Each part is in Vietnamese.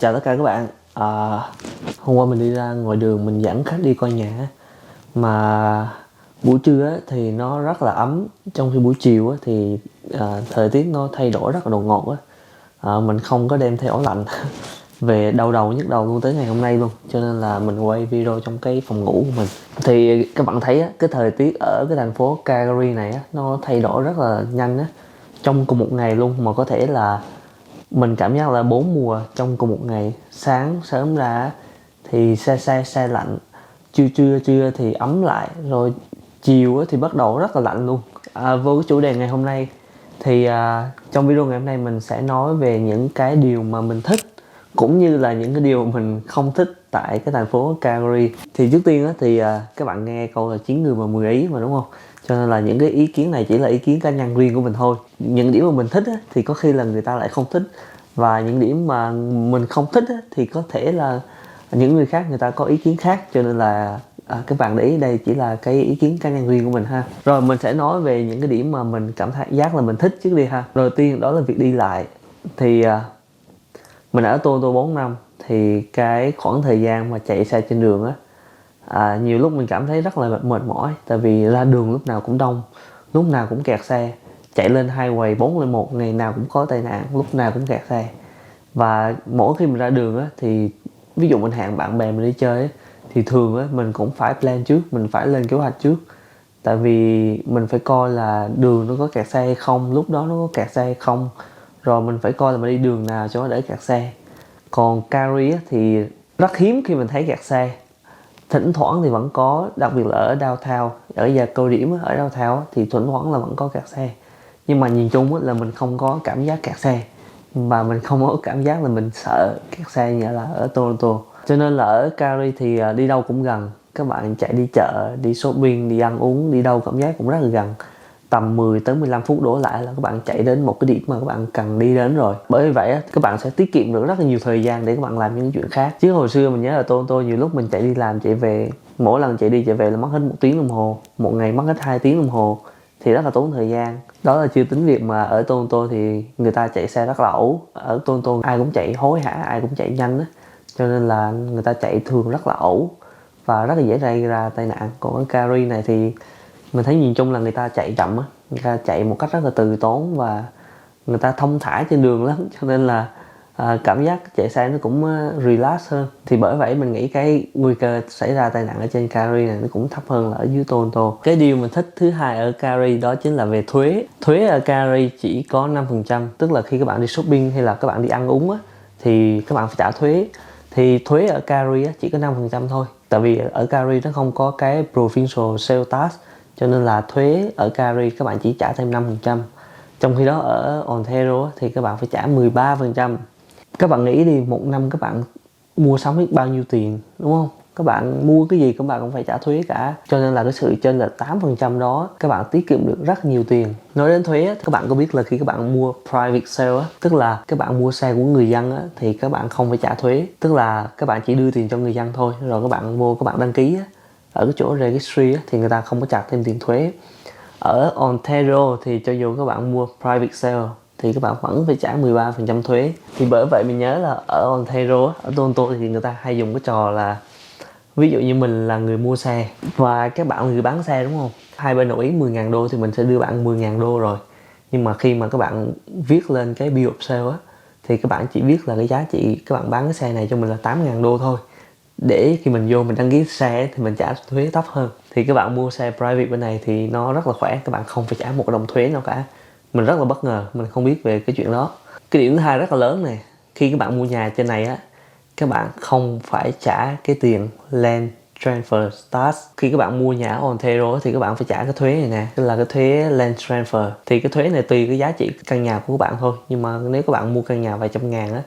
Chào tất cả các bạn. Hôm qua mình đi ra ngoài đường mình dẫn khách đi coi nhà mà buổi trưa á, thì nó rất là ấm, trong khi buổi chiều á, thì thời tiết nó thay đổi rất là đột ngột á. Mình không có đem theo áo lạnh về đau đầu nhức đầu luôn tới ngày hôm nay luôn, cho nên là mình quay video trong cái phòng ngủ của mình. Thì các bạn thấy á, cái thời tiết ở cái thành phố Calgary này á, nó thay đổi rất là nhanh á, trong cùng một ngày luôn, mà có thể là mình cảm giác là 4 mùa trong cùng một ngày. Sáng sớm ra thì se lạnh, trưa thì ấm lại, rồi chiều thì bắt đầu rất là lạnh luôn. Vô cái chủ đề ngày hôm nay thì trong video ngày hôm nay mình sẽ nói về những cái điều mà mình thích, cũng như là những cái điều mình không thích tại cái thành phố Calgary. Thì trước tiên thì các bạn nghe câu là 9 người mà 10 ý mà, đúng không? Cho nên là những cái ý kiến này chỉ là ý kiến cá nhân riêng của mình thôi. Những điểm mà mình thích thì có khi là người ta lại không thích, và những điểm mà mình không thích thì có thể là những người khác người ta có ý kiến khác. Cho nên là các bạn để ý đây chỉ là cái ý kiến cá nhân riêng của mình ha. Rồi mình sẽ nói về những cái điểm mà mình cảm thấy giác là mình thích trước đi ha. Đầu tiên đó là việc đi lại. Thì mình ở Toronto 4 năm, thì cái khoảng thời gian mà chạy xe trên đường nhiều lúc mình cảm thấy rất là mệt mỏi, tại vì ra đường lúc nào cũng đông, lúc nào cũng kẹt xe, chạy lên highway 401 ngày nào cũng có tai nạn, lúc nào cũng kẹt xe. Và mỗi khi mình ra đường thì ví dụ mình hẹn bạn bè mình đi chơi thì thường mình cũng phải plan trước, mình phải lên kế hoạch trước, tại vì mình phải coi là đường nó có kẹt xe hay không, lúc đó nó có kẹt xe hay không, rồi mình phải coi là mình đi đường nào cho nó đỡ kẹt xe. Còn Calgary thì rất hiếm khi mình thấy kẹt xe, thỉnh thoảng thì vẫn có, đặc biệt là ở downtown, ở giờ cao điểm ở downtown thì thỉnh thoảng là vẫn có kẹt xe. Nhưng mà nhìn chung là mình không có cảm giác kẹt xe, và mình không có cảm giác là mình sợ kẹt xe như là ở Toronto. Cho nên là ở Calgary thì đi đâu cũng gần, các bạn chạy đi chợ, đi shopping, đi ăn uống, đi đâu cảm giác cũng rất là gần. Tầm 10 tới 15 phút đổ lại là các bạn chạy đến một cái điểm mà các bạn cần đi đến rồi. Bởi vì vậy các bạn sẽ tiết kiệm được rất là nhiều thời gian để các bạn làm những chuyện khác. Chứ hồi xưa mình nhớ ở Toronto nhiều lúc mình chạy đi làm chạy về, mỗi lần chạy đi chạy về là mất hết 1 tiếng đồng hồ, một ngày mất hết 2 tiếng đồng hồ, thì rất là tốn thời gian. Đó là chưa tính việc mà ở Toronto thì người ta chạy xe rất là ẩu. Ở Toronto ai cũng chạy hối hả, ai cũng chạy nhanh cho nên là người ta chạy thường rất là ẩu và rất là dễ gây ra tai nạn. Còn ở Calgary này thì mình thấy nhìn chung là người ta chạy chậm người ta chạy một cách rất là từ tốn và người ta thông thả trên đường lắm, cho nên là cảm giác chạy xe nó cũng relax hơn. Thì bởi vậy mình nghĩ cái nguy cơ xảy ra tai nạn ở trên Calgary này nó cũng thấp hơn là ở dưới Toronto. Cái điều mình thích thứ hai ở Calgary đó chính là về thuế. Thuế ở Calgary chỉ có 5%, tức là khi các bạn đi shopping hay là các bạn đi ăn uống thì các bạn phải trả thuế. Thì thuế ở Calgary chỉ có 5% thôi, tại vì ở Calgary nó không có cái provincial sales tax, cho nên là thuế ở Calgary các bạn chỉ trả thêm 5%. Trong khi đó ở Ontario thì các bạn phải trả 13%. Các bạn nghĩ đi, một năm các bạn mua sắm biết bao nhiêu tiền, đúng không? Các bạn mua cái gì các bạn cũng phải trả thuế cả. Cho nên là cái sự chênh lệch 8% đó các bạn tiết kiệm được rất nhiều tiền. Nói đến thuế, các bạn có biết là khi các bạn mua private sale tức là các bạn mua xe của người dân thì các bạn không phải trả thuế. Tức là các bạn chỉ đưa tiền cho người dân thôi, rồi các bạn vô các bạn đăng ký ở cái chỗ registry thì người ta không có trả thêm tiền thuế. Ở Ontario thì cho dù các bạn mua private sale thì các bạn vẫn phải trả 13% thuế. Thì bởi vậy mình nhớ là ở Ontario, ở Toronto thì người ta hay dùng cái trò là ví dụ như mình là người mua xe và các bạn là người bán xe, đúng không? Hai bên đồng ý 10.000 đô thì mình sẽ đưa bạn 10.000 đô rồi. Nhưng mà khi mà các bạn viết lên cái bill of sale thì các bạn chỉ viết là cái giá trị các bạn bán cái xe này cho mình là 8.000 đô thôi, để khi mình vô mình đăng ký xe thì mình trả thuế thấp hơn. Thì các bạn mua xe private bên này thì nó rất là khỏe, các bạn không phải trả một đồng thuế nào cả. Mình rất là bất ngờ, mình không biết về cái chuyện đó. Cái điểm thứ hai rất là lớn này, khi các bạn mua nhà trên này các bạn không phải trả cái tiền land transfer tax. Khi các bạn mua nhà ở Ontario thì các bạn phải trả cái thuế này nè, tức là cái thuế land transfer. Thì cái thuế này tùy cái giá trị căn nhà của các bạn thôi, nhưng mà nếu các bạn mua căn nhà vài trăm ngàn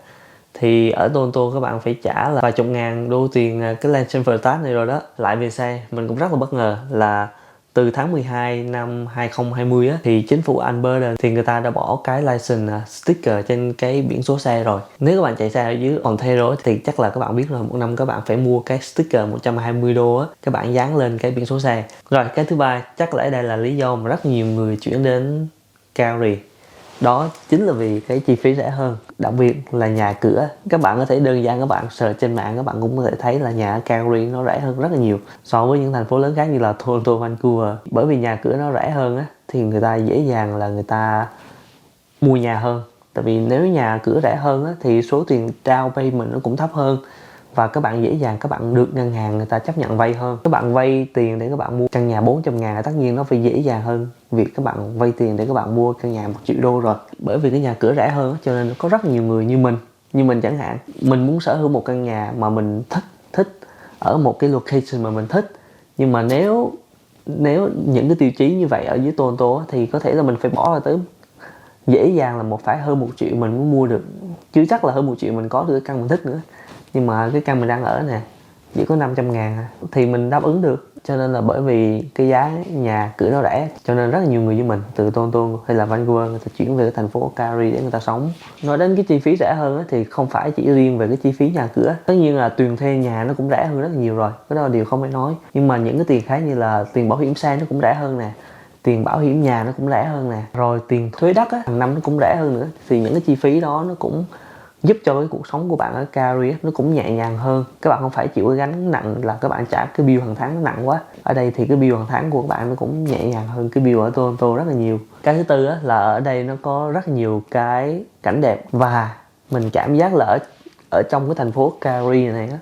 thì ở Toronto các bạn phải trả là vài chục ngàn đô tiền cái land transfer tax này rồi đó. Lại về xe, mình cũng rất là bất ngờ là từ tháng 12 năm 2020 thì chính phủ Alberta thì người ta đã bỏ cái license sticker trên cái biển số xe rồi. Nếu các bạn chạy xe ở dưới Ontario thì chắc là các bạn biết rồi, một năm các bạn phải mua cái sticker 120 đô các bạn dán lên cái biển số xe. Rồi cái thứ ba, chắc lẽ đây là lý do mà rất nhiều người chuyển đến Calgary. Đó chính là vì cái chi phí rẻ hơn. đặc biệt là nhà cửa. Các bạn có thể đơn giản các bạn search trên mạng, các bạn cũng có thể thấy là nhà ở Calgary nó rẻ hơn rất là nhiều so với những thành phố lớn khác như là Toronto, Vancouver. Bởi vì nhà cửa nó rẻ hơn á, thì người ta dễ dàng là người ta mua nhà hơn. Tại vì nếu nhà cửa rẻ hơn á, thì số tiền down payment nó cũng thấp hơn, và các bạn dễ dàng các bạn được ngân hàng người ta chấp nhận vay hơn. Các bạn vay tiền để các bạn mua căn nhà 400.000, tất nhiên nó phải dễ dàng hơn việc các bạn vay tiền để các bạn mua căn nhà 1 triệu đô rồi. Bởi vì cái nhà cửa rẻ hơn cho nên có rất nhiều người như mình chẳng hạn, mình muốn sở hữu một căn nhà mà mình thích ở một cái location mà mình thích, nhưng mà nếu những cái tiêu chí như vậy ở dưới Toronto thì có thể là mình phải bỏ ra tới dễ dàng là hơn 1 triệu mình mới mua được, chứ chắc là hơn 1 triệu mình có được cái căn mình thích nữa. Nhưng mà cái căn mình đang ở nè chỉ có 500.000 thì mình đáp ứng được. Cho nên là bởi vì cái giá nhà cửa nó rẻ, cho nên rất là nhiều người như mình từ Toronto hay là Vancouver người ta chuyển về cái thành phố Calgary để người ta sống. Nói đến cái chi phí rẻ hơn thì không phải chỉ riêng về cái chi phí nhà cửa, tất nhiên là tiền thuê nhà nó cũng rẻ hơn rất là nhiều rồi, cái đó là điều không phải nói. Nhưng mà những cái tiền khác như là tiền bảo hiểm xe nó cũng rẻ hơn nè, tiền bảo hiểm nhà nó cũng rẻ hơn nè, rồi tiền thuế đất á, hàng năm nó cũng rẻ hơn nữa. Thì những cái chi phí đó nó cũng giúp cho cái cuộc sống của bạn ở Calgary nó cũng nhẹ nhàng hơn. Các bạn không phải chịu cái gánh nặng là các bạn trả cái bill hàng tháng nó nặng quá. Ở đây thì cái bill hàng tháng của các bạn nó cũng nhẹ nhàng hơn cái bill ở Toronto rất là nhiều. Cái thứ tư là ở đây nó có rất nhiều cái cảnh đẹp, và mình cảm giác là ở trong cái thành phố Calgary này á,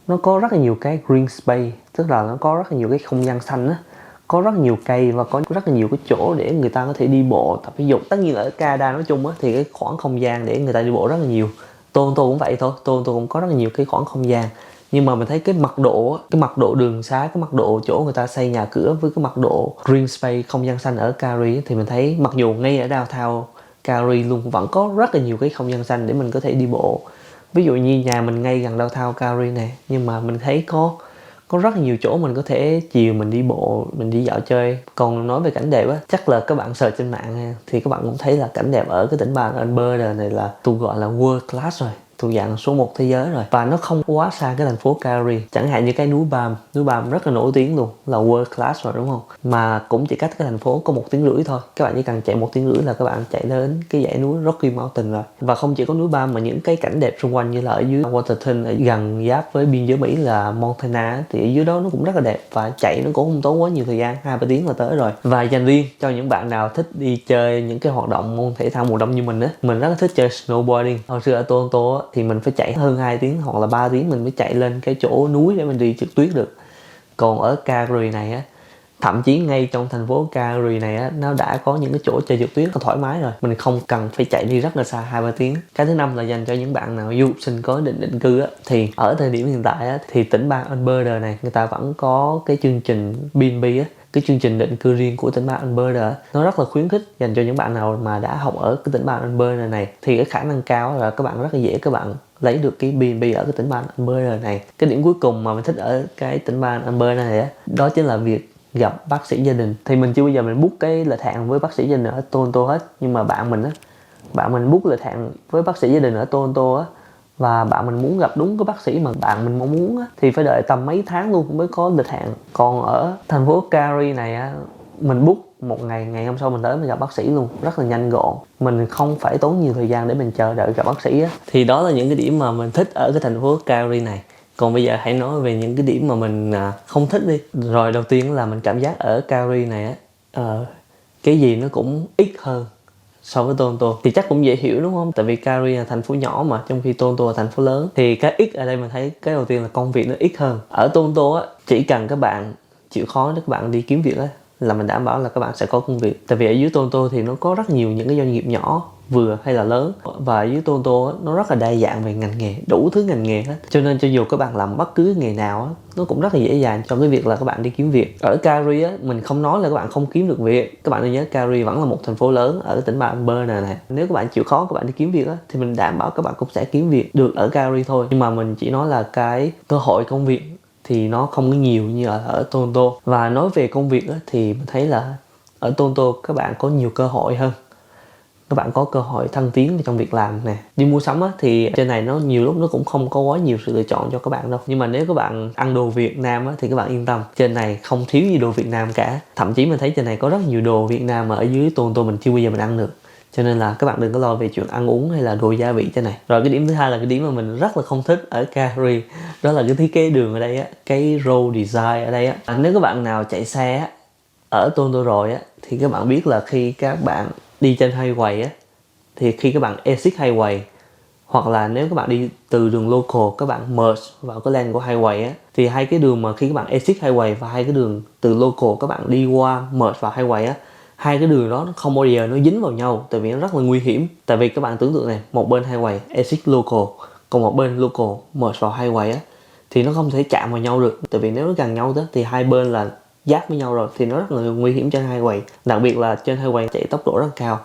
nó có rất là nhiều cái green space, tức là nó có rất là nhiều cái không gian xanh á, có rất nhiều cây và có rất là nhiều cái chỗ để người ta có thể đi bộ, tập thể dục. Tất nhiên ở Canada nói chung á, thì cái khoảng không gian để người ta đi bộ rất là nhiều. Toronto cũng vậy thôi, Toronto cũng có rất là nhiều cái khoảng không gian. Nhưng mà mình thấy cái mật độ đường xá, cái mật độ chỗ người ta xây nhà cửa với cái mật độ green space, không gian xanh ở Calgary thì mình thấy mặc dù ngay ở downtown Calgary luôn vẫn có rất là nhiều cái không gian xanh để mình có thể đi bộ. Ví dụ như nhà mình ngay gần downtown Calgary này, nhưng mà mình thấy có rất là nhiều chỗ mình có thể chiều mình đi bộ, mình đi dạo chơi. Còn nói về cảnh đẹp á, chắc là các bạn search trên mạng thì các bạn cũng thấy là cảnh đẹp ở cái tỉnh bang Alberta này là thuộc gọi là world class rồi, thuộc dạng số 1 thế giới rồi, và nó không quá xa cái thành phố Calgary. Chẳng hạn như cái núi Banff rất là nổi tiếng luôn, là world class rồi đúng không, mà cũng chỉ cách cái thành phố có 1 tiếng rưỡi thôi. Các bạn chỉ cần chạy 1 tiếng rưỡi là các bạn chạy đến cái dãy núi Rocky Mountain rồi. Và không chỉ có núi Banff mà những cái cảnh đẹp xung quanh như là ở dưới Waterton, ở gần giáp với biên giới Mỹ là Montana, thì ở dưới đó nó cũng rất là đẹp, và chạy nó cũng không tốn quá nhiều thời gian, 2-3 tiếng là tới rồi. Và dành riêng cho những bạn nào thích đi chơi những cái hoạt động môn thể thao mùa đông như mình á, mình rất là thích chơi snowboarding. Hồi xưa ở Toronto á, thì mình phải chạy hơn 2 tiếng hoặc là 3 tiếng mình mới chạy lên cái chỗ núi để mình đi trượt tuyết được. Còn ở Calgary này á, thậm chí ngay trong thành phố Calgary này á, nó đã có những cái chỗ chơi trượt tuyết thoải mái rồi, mình không cần phải chạy đi rất là xa 2-3 tiếng. Cái thứ năm là dành cho những bạn nào du học sinh có định cư á, thì ở thời điểm hiện tại á, thì tỉnh bang Alberta này người ta vẫn có cái chương trình BNB á, cái chương trình định cư riêng của tỉnh bang Alberta. Nó rất là khuyến khích dành cho những bạn nào mà đã học ở cái tỉnh bang Alberta này, thì cái khả năng cao là các bạn rất là dễ các bạn lấy được cái BNB ở cái tỉnh bang Alberta này. Cái điểm cuối cùng mà mình thích ở cái tỉnh bang Alberta này á, đó chính là việc gặp bác sĩ gia đình. Thì mình chưa bao giờ mình book cái lịch hẹn với bác sĩ gia đình ở Toronto hết, nhưng mà bạn mình book lịch hẹn với bác sĩ gia đình ở Toronto á, và bạn mình muốn gặp đúng cái bác sĩ mà bạn mình mong muốn á, thì phải đợi tầm mấy tháng luôn mới có lịch hẹn. Còn ở thành phố Calgary này á, mình book một ngày hôm sau mình tới mình gặp bác sĩ luôn, rất là nhanh gọn, mình không phải tốn nhiều thời gian để mình chờ đợi gặp bác sĩ á. Thì đó là những cái điểm mà mình thích ở cái thành phố Calgary này. Còn bây giờ hãy nói về những cái điểm mà mình không thích đi. Rồi đầu tiên là mình cảm giác ở Calgary này á, cái gì nó cũng ít hơn so với Toronto. Thì chắc cũng dễ hiểu đúng không? Tại vì Calgary là thành phố nhỏ mà, trong khi Toronto là thành phố lớn. Thì cái ít ở đây mình thấy cái đầu tiên là công việc nó ít hơn. Ở Toronto á, chỉ cần các bạn chịu khó để các bạn đi kiếm việc á, là mình đảm bảo là các bạn sẽ có công việc. Tại vì ở dưới Toronto thì nó có rất nhiều những cái doanh nghiệp nhỏ, vừa hay là lớn, và ở dưới Toronto nó rất là đa dạng về ngành nghề, đủ thứ ngành nghề hết. Cho nên cho dù các bạn làm bất cứ nghề nào á, nó cũng rất là dễ dàng cho cái việc là các bạn đi kiếm việc. Ở Calgary á, mình không nói là các bạn không kiếm được việc. Các bạn nên nhớ Calgary vẫn là một thành phố lớn ở tỉnh bang Alberta này. Nếu các bạn chịu khó các bạn đi kiếm việc á, thì mình đảm bảo các bạn cũng sẽ kiếm việc được ở Calgary thôi. Nhưng mà mình chỉ nói là cái cơ hội công việc thì nó không có nhiều như ở Toronto. Và nói về công việc á, thì mình thấy là ở Toronto các bạn có nhiều cơ hội hơn. Các bạn có cơ hội thăng tiến trong việc làm nè. Đi mua sắm á, thì trên này nó nhiều lúc nó cũng không có quá nhiều sự lựa chọn cho các bạn đâu. Nhưng mà nếu các bạn ăn đồ Việt Nam á, thì các bạn yên tâm, trên này không thiếu gì đồ Việt Nam cả. Thậm chí mình thấy trên này có rất nhiều đồ Việt Nam mà ở dưới Toronto mình chưa bao giờ mình ăn được. cho nên là các bạn đừng có lo về chuyện ăn uống hay là đồ gia vị trên này. Rồi cái điểm thứ hai là cái điểm mà mình rất là không thích ở Calgary, đó là cái thiết kế đường ở đây á, cái road design ở đây á. Nếu các bạn nào chạy xe á ở Toronto rồi á thì các bạn biết là khi các bạn đi trên highway á, thì khi các bạn exit highway hoặc là nếu các bạn đi từ đường local các bạn merge vào cái lane của highway á, thì hai cái đường mà khi các bạn exit highway và hai cái đường từ local các bạn đi qua merge vào highway á, hai cái đường đó nó không bao giờ nó dính vào nhau, tại vì nó rất là nguy hiểm. Tại vì các bạn tưởng tượng này, một bên highway exit local, còn một bên local merge vào highway á, thì nó không thể chạm vào nhau được, tại vì nếu nó gần nhau đó thì hai bên là giáp với nhau rồi, thì nó rất là nguy hiểm trên highway, đặc biệt là trên highway chạy tốc độ rất cao.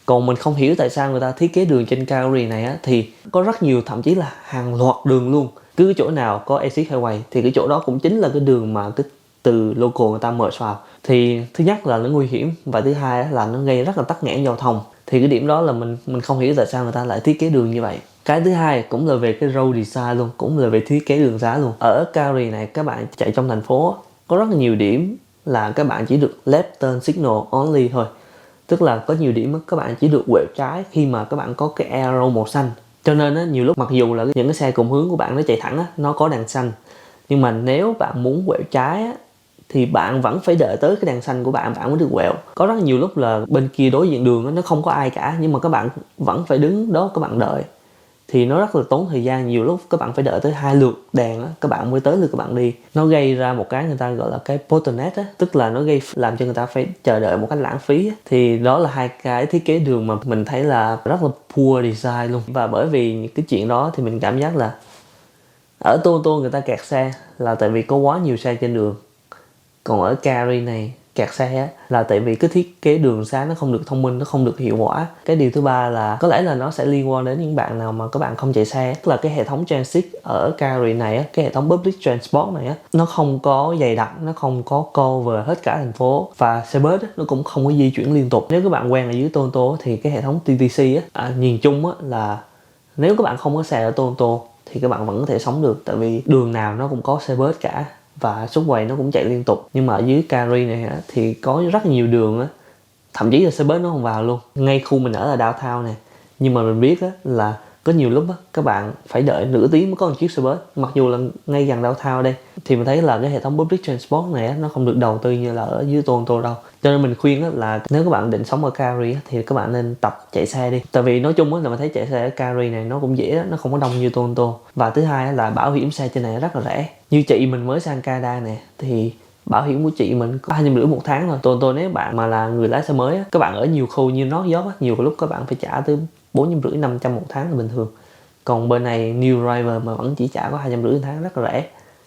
Còn mình không hiểu tại sao người ta thiết kế đường trên Calgary này á, thì có rất nhiều, thậm chí là hàng loạt đường luôn. Cứ cái chỗ nào có exit highway thì cái chỗ đó cũng chính là cái đường mà cái từ local người ta merge vào. Thì thứ nhất là nó nguy hiểm, và thứ hai là nó gây rất là tắc nghẽn giao thông. Thì cái điểm đó là mình không hiểu tại sao người ta lại thiết kế đường như vậy. Cái thứ hai cũng là về cái road design luôn, cũng là về thiết kế đường xá luôn. Ở Calgary này các bạn chạy trong thành phố có rất là nhiều điểm là các bạn chỉ được left turn signal only thôi. Tức là có nhiều điểm các bạn chỉ được quẹo trái khi mà các bạn có cái arrow màu xanh. Cho nên á, nhiều lúc mặc dù là những cái xe cùng hướng của bạn nó chạy thẳng á, nó có đèn xanh, nhưng mà nếu bạn muốn quẹo trái á, thì bạn vẫn phải đợi tới cái đèn xanh của bạn mới được quẹo. Có rất nhiều lúc là bên kia đối diện đường á, nó không có ai cả, nhưng mà các bạn vẫn phải đứng đó các bạn đợi. Thì nó rất là tốn thời gian, nhiều lúc các bạn phải đợi tới 2 lượt đèn á, các bạn mới tới lượt các bạn đi. Nó gây ra một cái người ta gọi là cái bottleneck á, tức là nó gây làm cho người ta phải chờ đợi một cách lãng phí á. Thì đó là hai cái thiết kế đường mà mình thấy là rất là poor design luôn. Và bởi vì cái chuyện đó thì mình cảm giác là ở Toronto người ta kẹt xe là tại vì có quá nhiều xe trên đường. Còn ở Calgary này kẹt xe á, là tại vì cái thiết kế đường xá nó không được thông minh, nó không được hiệu quả. Cái điều thứ ba là có lẽ là nó sẽ liên quan đến những bạn nào mà các bạn không chạy xe, tức là cái hệ thống transit ở Calgary này á, cái hệ thống public transport này á, nó không có dày đặc, nó không có cover hết cả thành phố, và xe bus á, nó cũng không có di chuyển liên tục. Nếu các bạn quen ở dưới Toronto thì cái hệ thống TTC á, nhìn chung á là nếu các bạn không có xe ở Toronto thì các bạn vẫn có thể sống được, tại vì đường nào nó cũng có xe bus cả và subway nó cũng chạy liên tục. Nhưng mà ở dưới Calgary này á, thì có rất nhiều đường á, thậm chí là xe bus nó không vào luôn. Ngay khu mình ở là downtown này, nhưng mà mình biết á, là có nhiều lúc á, các bạn phải đợi nửa tiếng mới có một chiếc xe bus, mặc dù là ngay gần downtown đây. Thì mình thấy là cái hệ thống public transport này á, nó không được đầu tư như là ở dưới Toronto đâu. Cho nên mình khuyên á, là nếu các bạn định sống ở Calgary á, thì các bạn nên tập chạy xe đi. Tại vì nói chung á, là mình thấy chạy xe ở Calgary này nó cũng dễ đó, nó không có đông như Toronto. Và thứ hai á, là bảo hiểm xe trên này rất là rẻ. Như chị mình mới sang Canada nè, thì bảo hiểm của chị mình có 250 một tháng thôi. Toronto nếu bạn mà là người lái xe mới á, các bạn ở nhiều khu như North York á, nhiều lúc các bạn phải trả tới 450 500 một tháng là bình thường. Còn bên này new driver mà vẫn chỉ trả có 250 một tháng, rất là rẻ.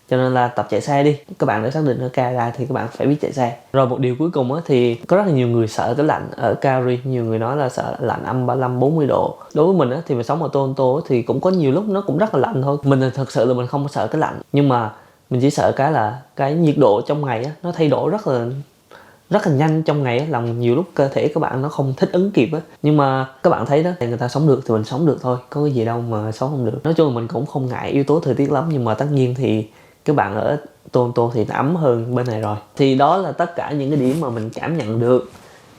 Cho nên là tập chạy xe đi. Các bạn đã xác định ở Canada thì các bạn phải biết chạy xe. Rồi một điều cuối cùng á, thì có rất là nhiều người sợ cái lạnh ở Calgary. Nhiều người nói là sợ lạnh âm 35 40 độ. Đối với mình á, thì mình sống ở Toronto thì cũng có nhiều lúc nó cũng rất là lạnh thôi. Mình thì thật sự là mình không có sợ cái lạnh, nhưng mà mình chỉ sợ cái là cái nhiệt độ trong ngày á, nó thay đổi rất là nhanh trong ngày á, làm nhiều lúc cơ thể các bạn nó không thích ứng kịp á. Nhưng mà các bạn thấy đó, người ta sống được thì mình sống được thôi, có cái gì đâu mà sống không được. Nói chung là mình cũng không ngại yếu tố thời tiết lắm, nhưng mà tất nhiên thì các bạn ở Toronto thì nó ấm hơn bên này rồi. Thì đó là tất cả những cái điểm mà mình cảm nhận được.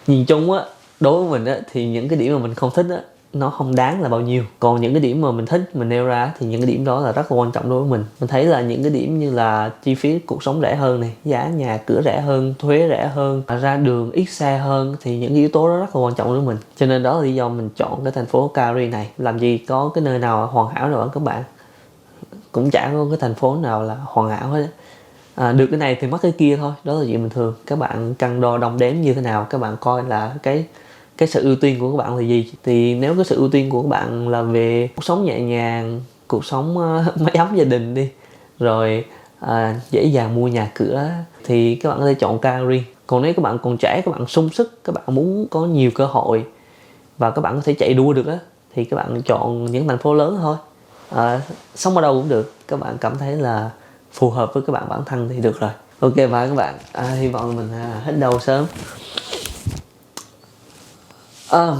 Nhìn chung á, đối với mình á, thì những cái điểm mà mình không thích á, nó không đáng là bao nhiêu. Còn những cái điểm mà mình thích, mình nêu ra thì những cái điểm đó là rất là quan trọng đối với mình. Mình thấy là những cái điểm như là chi phí cuộc sống rẻ hơn này, giá nhà cửa rẻ hơn, thuế rẻ hơn, ra đường ít xe hơn, thì những yếu tố đó rất là quan trọng đối với mình. Cho nên đó là lý do mình chọn cái thành phố Calgary này. Làm gì có cái nơi nào hoàn hảo đâu các bạn, cũng chả có cái thành phố nào là hoàn hảo hết. Được cái này thì mất cái kia thôi, đó là chuyện bình thường. Các bạn cân đo đong đếm như thế nào, các bạn coi là cái sự ưu tiên của các bạn là gì. Thì nếu cái sự ưu tiên của các bạn là về cuộc sống nhẹ nhàng, cuộc sống máy ấm gia đình đi, rồi dễ dàng mua nhà cửa, thì các bạn có thể chọn Calgary. Còn nếu các bạn còn trẻ, các bạn sung sức, các bạn muốn có nhiều cơ hội và các bạn có thể chạy đua được á, thì các bạn chọn những thành phố lớn thôi. Sống ở đâu cũng được, các bạn cảm thấy là phù hợp với các bạn bản thân thì được rồi. Ok, và các bạn hy vọng mình hết đau sớm.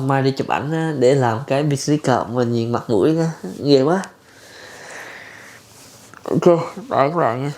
Mai đi chụp ảnh để làm cái business card mình nhìn mặt mũi ghê quá. Ok, bye các bạn nha.